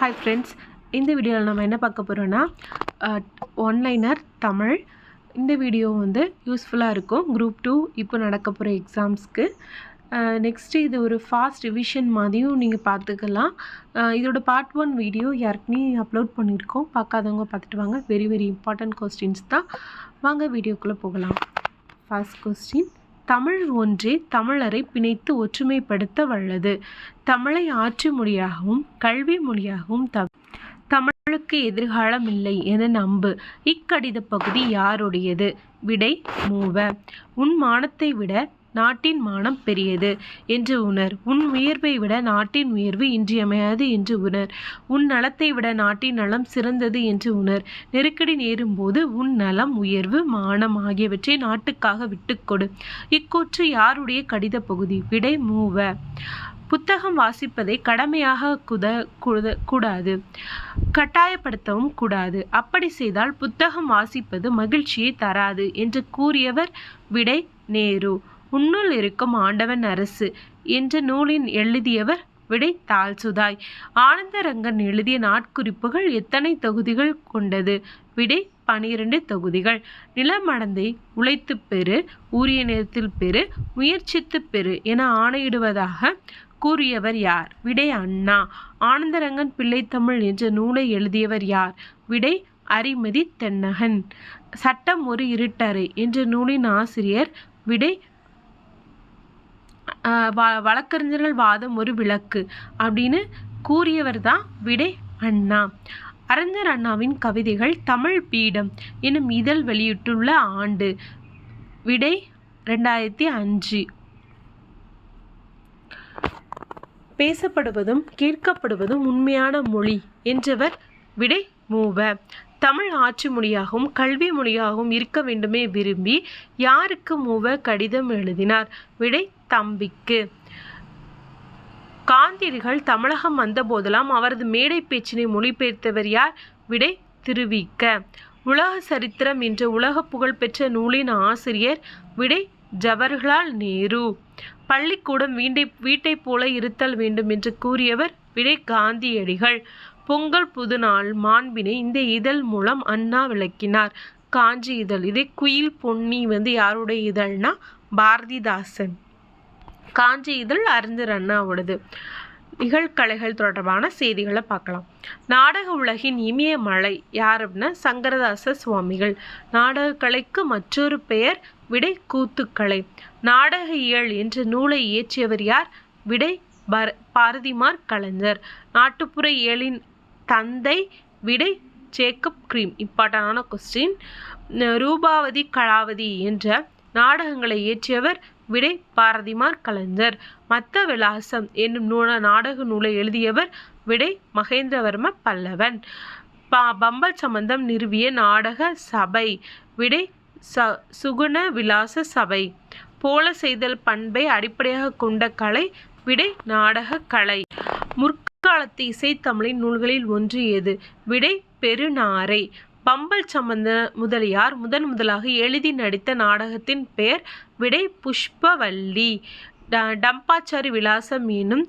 Hi friends, இந்த வீடியோவில் நம்ம என்ன பார்க்க போகிறோன்னா ஒன்லைனர் தமிழ். இந்த வீடியோ யூஸ்ஃபுல்லாக இருக்கும் குரூப் 2 இப்போ நடக்க போகிற எக்ஸாம்ஸ்க்கு. நெக்ஸ்ட்டு இது ஒரு ஃபாஸ்ட் ரிவிஷன் மாதிரியும் நீங்கள் பார்த்துக்கலாம். இதோட பார்ட் 1 வீடியோ யாருக்குமே அப்லோட் பண்ணியிருக்கோம், பார்க்காதவங்க பார்த்துட்டு வாங்க. வெரி வெரி இம்பார்ட்டன்ட் கொஸ்டின்ஸ் தான். வாங்க வீடியோக்குள்ளே போகலாம். ஃபர்ஸ்ட் கொஸ்டின், தமிழ் ஒன்றே தமிழரை பிணைத்து ஒற்றுமைப்படுத்த வல்லது. தமிழை ஆட்சி மொழியாகவும் கல்வி மொழியாகவும் தமிழுக்கு எதிர்காலம் இல்லை என நம்பு. இக்கடித பகுதி யாருடையது? விடை மூவ. உன் மானத்தை விட நாட்டின் மானம் பெரியது என்று உணர். உன் உயர்வை விட நாட்டின் உயர்வு இன்றியமையாது என்று உணர். உன் நலத்தை விட நாட்டின் நலம் சிறந்தது என்று உணர். நெருக்கடி நேரும்போது உன் நலம், உயர்வு, மானம் ஆகியவற்றை நாட்டுக்காக விட்டுக்கொடு. இக்கூற்று யாருடைய கடித பகுதி? விடை மூவ. புத்தகம் வாசிப்பதை கடமையாக கூடாது, கட்டாயப்படுத்தவும் கூடாது. அப்படி செய்தால் புத்தகம் வாசிப்பது மகிழ்ச்சியை தராது என்று கூறியவர்? விடை நேரு. உன்னுள் இருக்கும் ஆண்டவன் அரசு என்ற நூலின் எழுதியவர்? விடை தால்சுதாய். ஆனந்தரங்கன் எழுதிய நாட்குறிப்புகள் எத்தனை தொகுதிகள் கொண்டது? விடை 12 தொகுதிகள். நிலமடந்தை உழைத்து பெறு, உரிய நேரத்தில் பெறு, முயற்சித்து பெறு என ஆணையிடுவதாக கூறியவர் யார்? விடை அண்ணா. ஆனந்தரங்கன் பிள்ளைத்தமிழ் என்ற நூலை எழுதியவர் யார்? விடை அரிமதி தென்னகன். சட்டம் ஒரு இருட்டறை என்ற நூலின் ஆசிரியர்? விடை வழக்கறிஞர்கள் வாதம் ஒரு விளக்கு அப்படின்னு கூறியவர் தான் விடை அண்ணா. அறிஞர் அண்ணாவின் கவிதைகள் தமிழ் பீடம் எனும் இதழ் வெளியிட்டுள்ள ஆண்டு? விடை 2005. பேசப்படுவதும் கேட்கப்படுவதும் உண்மையான மொழி என்றவர்? விடை மூவ. தமிழ் ஆட்சி மொழியாகவும் கல்வி மொழியாகவும் இருக்க வேண்டுமே விரும்பி யாருக்கு மூவ கடிதம் எழுதினார்? விடை தம்பிக்கு. காந்தியடிகள் தமிழகம் வந்த போதெல்லாம் அவரது மேடை பேச்சினை மொழிபெயர்த்தவர் யார்? விடை திருவிக்க. உலக சரித்திரம் என்ற உலக புகழ்பெற்ற நூலின் ஆசிரியர்? விடை ஜவஹர்லால் நேரு. பள்ளிக்கூடம் வீட்டை போல இருத்தல் வேண்டும் என்று கூறியவர்? விடை காந்தியடிகள். பொங்கல் புதுநாள் மாண்பினை இந்த இதழ் மூலம் அண்ணா விளக்கினார். காஞ்சி இதழ். இதே குயில் பொன்னி யாருடைய இதழ்னா பாரதிதாசன். காஞ்சி இதழ் அறிஞர் அண்ணாவோடது. நிகழ்கலைகள் தொடர்பான செய்திகளை பார்க்கலாம். நாடக உலகின் இமய மலை யார் அப்படின்னா சங்கரதாச சுவாமிகள். நாடக கலைக்கு மற்றொரு பெயர்? விடை கூத்துக்கலை. நாடக இயல் என்ற நூலை இயற்றியவர் யார்? விடை பாரதிமார் கலைஞர். நாட்டுப்புற இயலின் தந்தை? விடை ஜேக்கப் கிரீம். இம்பார்ட்டன்டான கொஸ்டின். ரூபாவதி கலாவதி என்ற நாடகங்களை இயற்றியவர்? விடை பாரதிமார் கலைஞர். மத்த விலாசம் என்னும் நாடக நூலை எழுதியவர்? விடை மகேந்திரவர்ம பல்லவன். பம்பல் சம்பந்தம் நிறுவிய நாடக சபை? விடை சுகுண விலாச சபை. போல செய்தல் பண்பை அடிப்படையாக கொண்ட கலை? விடை நாடக கலை. முற்காலத்து இசைத்தமிழின் நூல்களில் ஒன்று எது? விடை பெருநாரை. பம்பல் சம்பந்த முதலியார் முதலாக எழுதி நடித்த நாடகத்தின் பெயர்? விடை புஷ்பவல்லி. டம்பாச்சாரி விலாசம் என்னும்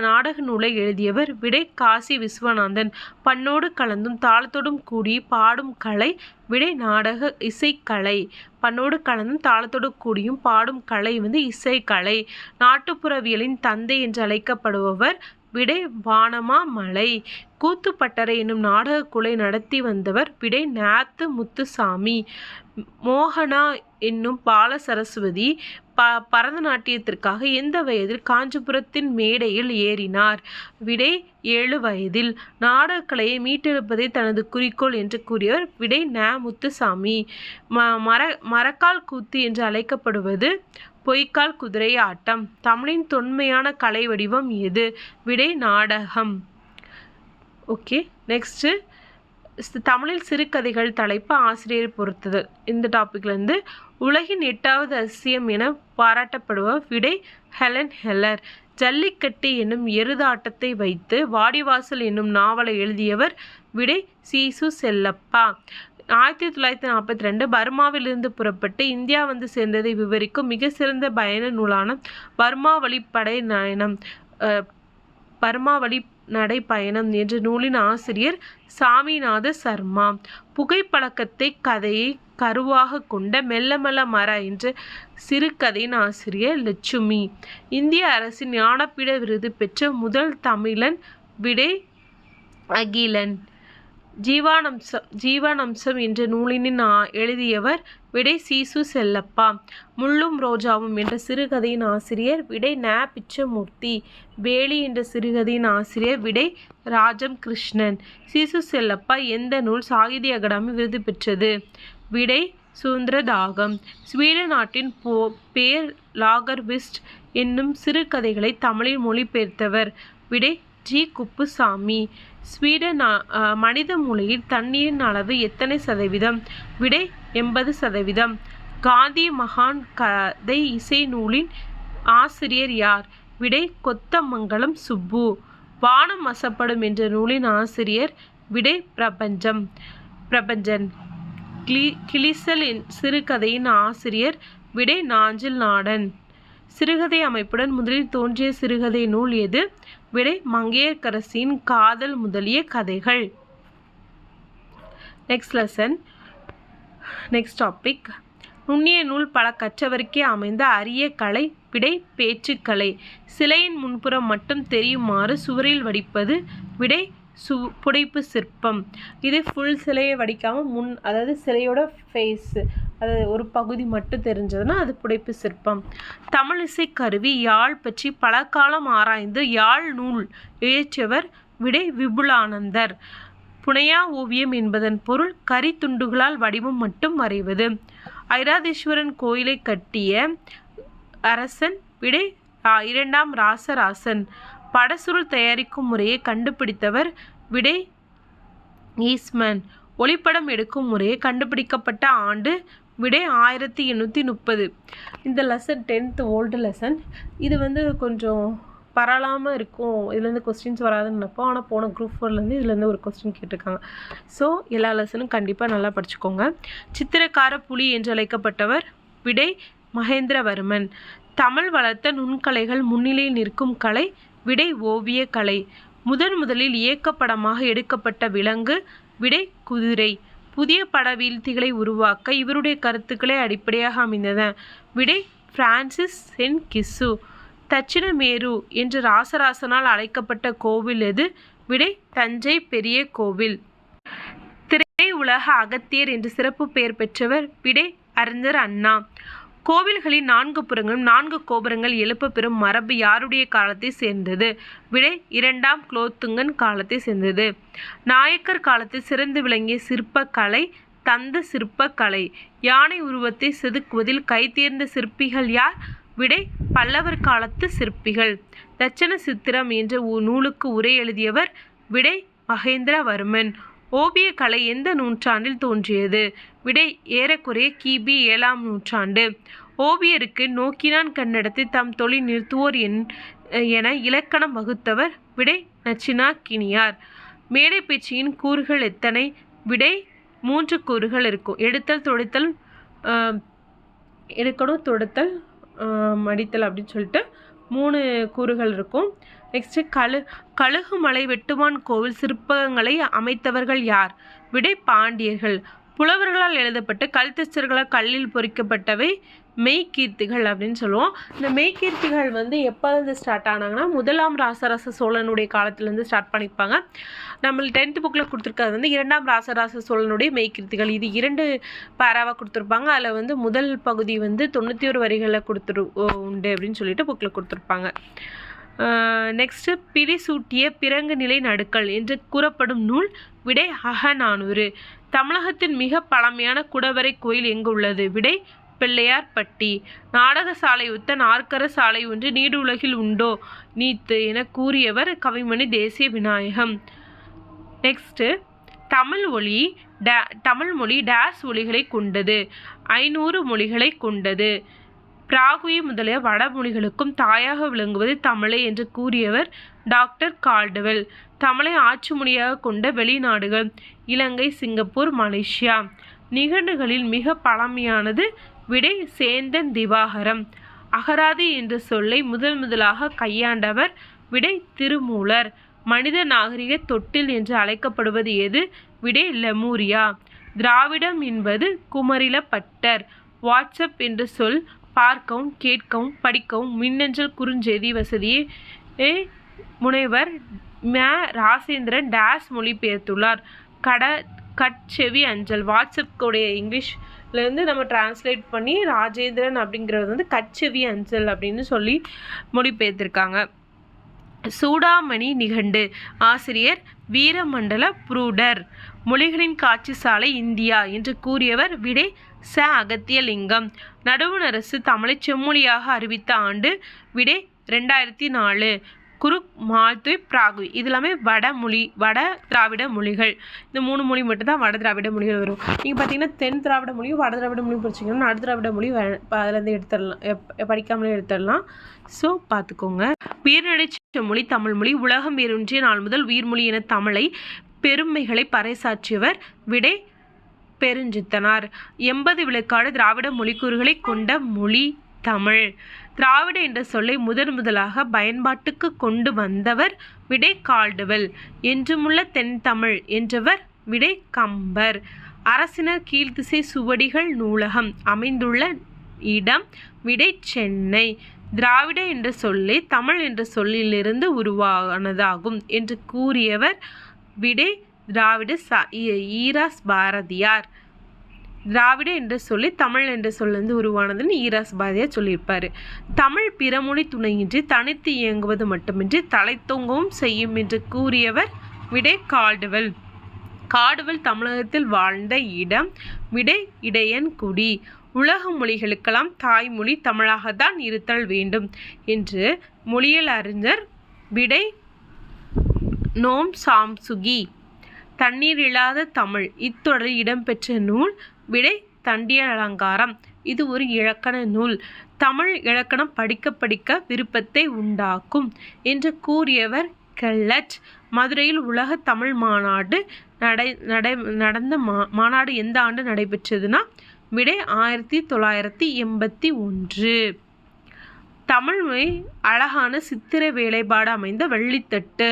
நாடக நூலை எழுதியவர்? விடை காசி விஸ்வநாதன். பண்ணோடு கலந்தும் தாளத்தோடும் கூடி பாடும் கலை? விடை நாடக இசைக்கலை. பண்ணோடு கலந்தும் தாளத்தோடு கூடியும் பாடும் கலை இசைக்கலை. நாட்டுப்புறவியலின் தந்தை என்று அழைக்கப்படுபவர்? விடை வானமாமலை. கூத்துப்பட்டறை என்னும் நாடக குலை நடத்தி வந்தவர்? விடை நாத்து முத்துசாமி. மோகனா என்னும் பால சரஸ்வதி பரதநாட்டியத்திற்காக எந்த வயதில் காஞ்சிபுரத்தின் மேடையில் ஏறினார்? விடை 7 வயதில். நாடகக்கலையை மீட்டெடுப்பதை தனது குறிக்கோள் என்று கூறியவர்? விடை முத்துசாமி. மரக்கால் கூத்து என்று அழைக்கப்படுவது? பொய்க்கால் குதிரை ஆட்டம். தமிழின் தொன்மையான கலை வடிவம் எது? விடை நாடகம். ஓகே, நெக்ஸ்ட்டு தமிழில் சிறுகதைகள் தலைப்பு ஆசிரியரை பொறுத்தது. இந்த டாப்பிக்லேருந்து உலகின் 8வது அதிசயம் என பாராட்டப்படுவர்? விடை ஹெலன் கெல்லர். ஜல்லிக்கட்டு என்னும் எருதாட்டத்தை வைத்து வாடிவாசல் என்னும் நாவலை எழுதியவர்? விடை சீசு செல்லப்பா. 1942 பர்மாவிலிருந்து புறப்பட்டு இந்தியா சேர்ந்ததை விவரிக்கும் மிக சிறந்த பயண நூலான பர்மா வழிப்படை பயணம் நடைப்பயணம் என்ற நூலின் ஆசிரியர் சாமிநாத சர்மா. புகைப்பழக்கத்தை கதையை கருவாக கொண்ட மெல்ல மெல்ல மர என்ற சிறுகதையின் ஆசிரியர் லட்சுமி. இந்திய அரசின் ஞானபீட விருது பெற்ற முதல் தமிழன் விடை அகிலன். ஜீவனாம்சம் என்ற நூலின் எழுதியவர் விடை சீசு செல்லப்பா. முள்ளும் ரோஜாவும் என்ற சிறுகதையின் ஆசிரியர் விடை ந. பிச்சமூர்த்தி. வேலி என்ற சிறுகதையின் ஆசிரியர் விடை ராஜம் கிருஷ்ணன். சீசு செல்லப்பா எந்த நூல் சாகித்ய அகாடமி விருது பெற்றது? விடை சுதந்திர தாகம். ஸ்வீடன் நாட்டின் பேர் லாகர்விஸ்ட் என்னும் சிறுகதைகளை தமிழில் மொழிபெயர்த்தவர் விடை ஜி. குப்புசாமி. ஸ்வீடன் மனித மூளையில் தண்ணீரின் அளவு எத்தனை சதவீதம்? விடை 80%. காந்தி மகான் கதை இசை நூலின் ஆசிரியர் யார்? விடை கொத்தமங்கலம் சுப்பு. வானம் வசப்படும் என்ற நூலின் ஆசிரியர் விடை பிரபஞ்சன். கிளிசல் சிறுகதையின் ஆசிரியர் விடை நாஞ்சில் நாடன். சிறுகதை அமைப்புடன் முதலில் தோன்றிய சிறுகதை நூல் எது? விடை மங்கையர்க்கரசியின் காதல் முதலிய கதைகள். Next topic. நுண்ணிய நூல் பல கற்றவருக்கே அமைந்த அரிய கலை விடை பேச்சுக்கலை. சிலையின் முன்புறம் மட்டும் தெரியுமாறு சுவரில் வடிப்பது விடை புடைப்பு சிற்பம். இது ஃபுல் சிலையை வடிக்காமல் அதாவது சிலையோட ஃபேஸ் அது ஒரு பகுதி மட்டும் தெரிஞ்சதுன்னா அது புடைப்பு சிற்பம். தமிழ் இசை கருவி யாழ் பற்றி பல காலம் ஆராய்ந்து யாழ் நூல் இயற்றியவர் விடை விபுலானந்தர். புனையா ஓவியம் என்பதன் பொருள் கரி துண்டுகளால் வடிவம் மட்டும் வரைவது. ஐராதீஸ்வரன் கோயிலை கட்டிய அரசன் விடை 2ஆம் ராசராசன். படசுருள் தயாரிக்கும் முறையை கண்டுபிடித்தவர் விடை ஈஸ்மன். ஒளிப்படம் எடுக்கும் முறையை கண்டுபிடிக்கப்பட்ட ஆண்டு விடை 1830. இந்த லெசன் 10th ஓல்டு லெசன். இது கொஞ்சம் பரவாயில்லாமல் இருக்கும், இதுலேருந்து கொஸ்டின்ஸ் வராதுன்னு நினைப்போம். ஆனால் போன குரூப் 4லேருந்து இதுலேருந்து ஒரு கொஸ்டின் கேட்டிருக்காங்க. ஸோ எல்லா லெசனும் கண்டிப்பாக நல்லா படிச்சுக்கோங்க. சித்திரக்கார புலி என்று அழைக்கப்பட்டவர் விடை மகேந்திரவர்மன். தமிழ் வளர்த்த நுண்கலைகள் முன்னிலையில் நிற்கும் கலை விடை ஓவிய கலை. முதலில் இயக்கப்படமாக எடுக்கப்பட்ட விலங்கு விடை குதிரை. புதிய பட வீழ்த்திகளை உருவாக்க இவருடைய கருத்துக்களை அடிப்படையாக அமைந்தன விடை பிரான்சிஸ் சென் கிசு. தட்சிண மேரு என்று ராசராசனால் அழைக்கப்பட்ட கோவில் எது? விடை தஞ்சை பெரிய கோவில். திரை உலக அகத்தியர் என்று சிறப்பு பெயர் பெற்றவர் விடை அறிஞர் அண்ணா. கோவில்களின் 4 புறங்களும் 4 கோபுரங்கள் எழுப்ப பெறும் மரபு யாருடைய காலத்தை சேர்ந்தது? விடை 2ஆம் குலோத்துங்கன் காலத்தை சேர்ந்தது. நாயக்கர் காலத்தில் சிறந்து விளங்கிய சிற்பக்கலை தந்த சிற்பக்கலை. யானை உருவத்தை செதுக்குவதில் கைதேர்ந்த சிற்பிகள் யார்? விடை பல்லவர் காலத்து சிற்பிகள். தட்சண சித்திரம் என்ற நூலுக்கு உரை எழுதியவர் விடை மகேந்திரவர்மன். ஓவிய கலை எந்த நூற்றாண்டில் தோன்றியது? விடை ஏறக்குறைய கிபி 7ஆம் நூற்றாண்டு. ஓவியருக்கு நோக்கினான் கன்னடத்தை தம் தொழில் நிறுத்துவோர் என இலக்கணம் வகுத்தவர் விடை நச்சினார்க்கினியார். மேடை பேச்சின் கூறுகள் எத்தனை? விடை 3 கூறுகள் இருக்கும். எடுத்தல் தொடுத்தல் எடுக்கணும் தொடுத்தல் மடித்தல் அப்படின்னு சொல்லிட்டு 3 கூறுகள் இருக்கும். நெக்ஸ்ட்டு கழுகுமலை வெட்டுவான் கோவில் சிற்பங்களை அமைத்தவர்கள் யார்? விடை பாண்டியர்கள். புலவர்களால் எழுதப்பட்ட கல்தச்சர்களால் கல்லில் பொறிக்கப்பட்டவை மெய்கீர்த்திகள் அப்படின்னு சொல்லுவோம். இந்த மெய்கீர்த்திகள் எப்போது ஸ்டார்ட் ஆனாங்கன்னா 1ஆம் ராசராச சோழனுடைய காலத்துலேருந்து ஸ்டார்ட் பண்ணிப்பாங்க. நம்ம 10th புக்கில் கொடுத்துருக்கிறது 2ஆம் ராசராச சோழனுடைய மெய்கீர்த்திகள். இது 2 பாராவாக கொடுத்துருப்பாங்க. அதில் முதல் பகுதி 91 வரிகளில் உண்டு அப்படின்னு சொல்லிட்டு புக்கில் கொடுத்துருப்பாங்க. நெக்ஸ்ட்டு பிடிசூட்டிய பிறங்கு நிலை நடுக்கல் என்று கூறப்படும் நூல் விடை அகநானூறு. தமிழகத்தின் மிக பழமையான குடவரை கோயில் எங்கு உள்ளது? விடை பிள்ளையார்பட்டி. நாடக சாலை ஒத்த நாற்கர சாலை ஒன்று நீடுலகில் உண்டோ நீத்து என கூறியவர் கவிமணி தேசிய விநாயகம். நெக்ஸ்ட்டு தமிழ் மொழி டேஸ் ஒலிகளை கொண்டது? 500 மொழிகளை கொண்டது. பிராகுயி முதலிய வடமொழிகளுக்கும் தாயாக விளங்குவது தமிழே என்று கூறியவர் டாக்டர் கால்டுவெல். தமிழை ஆட்சி மொழியாக கொண்ட வெளிநாடுகள் இலங்கை, சிங்கப்பூர், மலேசியா. நிகண்டுகளில் மிக பழமையானது விடை சேந்தன் திவாகரம். அகராதி என்ற சொல்லை முதலாக கையாண்டவர் விடை திருமூலர். மனித நாகரிக தொட்டில் என்று அழைக்கப்படுவது எது? விடை லெமூரியா. திராவிடம் என்பது குமரிலப்பட்டர். வாட்ஸ்அப் என்ற சொல் பார்க்கவும் கேட்கவும் படிக்கவும் மின்னஞ்சல் குறுஞ்செய்தி வசதியை முனைவர் ராசேந்திரன் டேஸ் மொழிபெயர்த்துள்ளார். கட்செவி அஞ்சல். வாட்ஸ்அப்குடைய இங்கிலீஷ்லேருந்து நம்ம டிரான்ஸ்லேட் பண்ணி ராஜேந்திரன் அப்படிங்கிறது வந்து கட்செவி அஞ்சல் அப்படின்னு சொல்லி மொழிபெயர்த்திருக்காங்க. சூடாமணி நிகண்டு. ஆசிரியர் வீரமண்டல புரூடர். மொழிகளின் காட்சி சாலை இந்தியா என்று கூறியவர்? விடை ச. அகத்தியலிங்கம். நடுவண் அரசு தமிழை செம்மொழியாக அறிவித்த ஆண்டு? விடை 2004. குருக் மால்துய் பிராகுய். இது எல்லாமே வட திராவிட மொழிகள். இந்த 3 மொழி மட்டும்தான் வட திராவிட மொழிகள் வரும். நீங்கள் பார்த்தீங்கன்னா தென் திராவிட மொழியும் வட திராவிட மொழியும் படிச்சிங்கன்னா நடு திராவிட மொழி அதுலேருந்து எடுத்துடலாம், படிக்காமலே எடுத்துடலாம். ஸோ பார்த்துக்கோங்க. உயிர்நடை மொழி தமிழ் மொழி. உலகம் வேரூன்றிய நாள் முதல் உயிர்மொழி என தமிழை பெருமைகளை பறைசாற்றியவர்? விடை பெருஞ்சித்தனார். 80 விழுக்காடு திராவிட மொழிக்கூறுகளை கொண்ட மொழி தமிழ். திராவிட என்ற சொல்லை முதலாக பயன்பாட்டுக்கு கொண்டு வந்தவர்? விடை கால்டுவெல். என்றுமுள்ள தென்தமிழ் என்றவர்? விடை கம்பர். அரசினர் கீழ்த்திசை சுவடிகள் நூலகம் அமைந்துள்ள இடம்? விடை சென்னை. திராவிட என்ற சொல்லை தமிழ் என்ற சொல்லிலிருந்து உருவானதாகும் என்று கூறியவர்? விடை திராவிட ஈராஸ் பாரதியார். திராவிட என்ற சொல்லி தமிழ் என்ற சொல்லிருந்து உருவானதுன்னு ஈராஸ் பாரதியார் சொல்லியிருப்பார். தமிழ் பிறமொழி துணையின்றி தனித்து இயங்குவது மட்டுமின்றி தலைத்தொங்கவும் செய்யும் என்று கூறியவர்? விடை கால்டுவெல். கால்டுவெல் தமிழகத்தில் வாழ்ந்த இடம்? விடை இடையன்குடி. உலக மொழிகளுக்கெல்லாம் தாய்மொழி தமிழாகத்தான் இருத்தல் வேண்டும் என்று மொழியியல் அறிஞர்? விடை நோம் சாம்சுகி. தண்ணீர் இல்லாத தமிழ் இத்தொடரில் இடம்பெற்ற நூல்? விடை தண்டியல் அலங்காரம். இது ஒரு இலக்கண நூல். தமிழ் இலக்கணம் படிக்க விருப்பத்தை உண்டாக்கும் என்று கூறியவர்? கெல்லட். மதுரையில் உலக தமிழ் மாநாடு நடந்த மாநாடு எந்த ஆண்டு நடைபெற்றதுன்னா? விடை 1981. தமிழ்மொழி அழகான சித்திர வேலைப்பாடு அமைந்த வெள்ளித்தட்டு.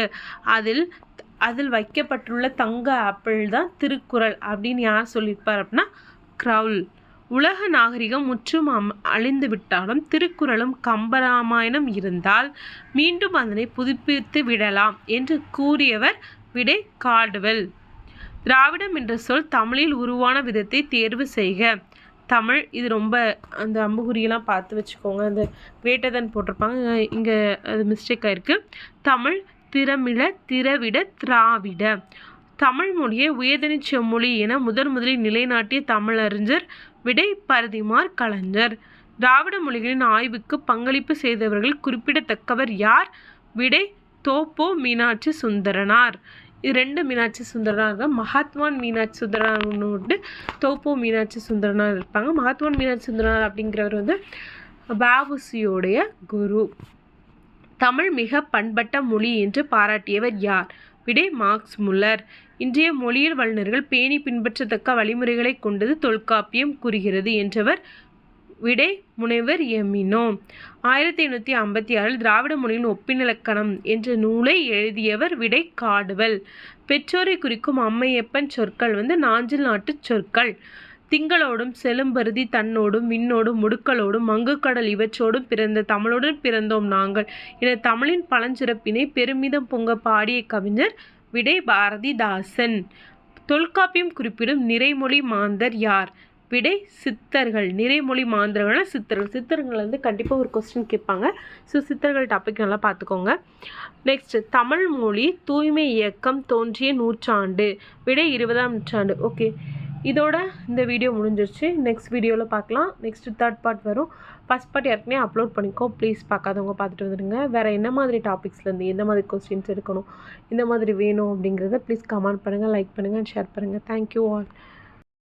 அதில் வைக்கப்பட்டுள்ள தங்க ஆப்பிள் தான் திருக்குறள் அப்படின்னு யார் சொல்லியிருப்பார் அப்படின்னா க்ரௌல். உலக நாகரிகம் முற்றும் அழிந்து விட்டாலும் திருக்குறளும் கம்பராமாயணம் இருந்தால் மீண்டும் அதனை புதுப்பித்து விடலாம் என்று கூறியவர்? விடை கால்டுவெல். திராவிடம் என்ற சொல் தமிழில் உருவான விதத்தை தேர்வு செய்க. தமிழ். இது ரொம்ப அந்த அம்புகுறியெல்லாம் பார்த்து வச்சுக்கோங்க. அந்த கிரேட்டர் தன் போட்டிருப்பாங்க, இங்கே அது மிஸ்டேக் ஆயிருக்கு. தமிழ் திரமிழ திரவிட திராவிட. தமிழ் மொழியை உயர்தனி செம்மொழி என முதலில் நிலைநாட்டிய தமிழறிஞர்? விடை பரிதிமார் கலைஞர். திராவிட மொழிகளின் ஆய்வுக்கு பங்களிப்பு செய்தவர்கள் குறிப்பிடத்தக்கவர் யார்? விடை தோப்போ மீனாட்சி சுந்தரனார். இது 2 மீனாட்சி சுந்தரனார். மகாத்மான் மீனாட்சி சுந்தரனார் தோப்போ மீனாட்சி சுந்தரனார் இருப்பாங்க. மகாத்மான் மீனாட்சி சுந்தரனார் அப்படிங்கிறவர் வந்து வ.உ.சி.யோடைய குரு. தமிழ் மிக பண்பட்ட மொழி என்று பாராட்டியவர் யார்? விடை மார்க்ஸ் முல்லர். இன்றைய மொழியியல் வல்லுநர்கள் பேணி பின்பற்றத்தக்க வழிமுறைகளை கொண்டது தொல்காப்பியம் கூறுகிறது என்றவர்? விடை முனைவர் எமினோ. 1856 திராவிட மொழியின் ஒப்பினிலக்கணம் என்ற நூலை எழுதியவர்? விடை கால்டுவெல். பெற்றோரை குறிக்கும் அம்மையப்பன் சொற்கள் வந்து நாஞ்சில் நாட்டு சொற்கள். திங்களோடும் செலும்பருதி தன்னோடும் விண்ணோடும் முடுக்களோடும் மங்குக்கடல் இவற்றோடும் பிறந்த தமிழுடன் பிறந்தோம் நாங்கள் என தமிழின் பழஞ்சிறப்பினை பெருமிதம் பொங்க பாடிய கவிஞர்? விடை பாரதிதாசன். தொல்காப்பியம் குறிப்பிடும் நிறைமொழி மாந்தர் யார்? விடை சித்தர்கள். நிறைமொழி மாந்தர்கள்னா சித்தர்கள் வந்து கண்டிப்பாக ஒரு கொஸ்டின் கேட்பாங்க. ஸோ சித்தர்கள் டாபிக் நல்லா பார்த்துக்கோங்க. நெக்ஸ்ட், தமிழ் மொழி தூய்மை இயக்கம் தோன்றிய நூற்றாண்டு? விடை 20ஆம் நூற்றாண்டு. ஓகே, இதோட இந்த வீடியோ முடிஞ்சிருச்சு. நெக்ஸ்ட் வீடியோவில் பார்க்கலாம். நெக்ஸ்ட் 3rd பார்ட் வரும். ஃபஸ்ட் பார்ட் ஏற்கனவே அப்லோட் பண்ணிக்கோ, ப்ளீஸ் பார்க்காதவங்க பார்த்துட்டு வந்துடுங்க. வேறு என்ன மாதிரி டாபிக்ஸ்லேருந்து எந்த மாதிரி கொஸ்டின்ஸ் எடுக்கணும், இந்த மாதிரி வேணும் அப்படிங்கிறத ப்ளீஸ் கமெண்ட் பண்ணுங்கள், லைக் பண்ணுங்கள், ஷேர் பண்ணுங்கள். Thank you all.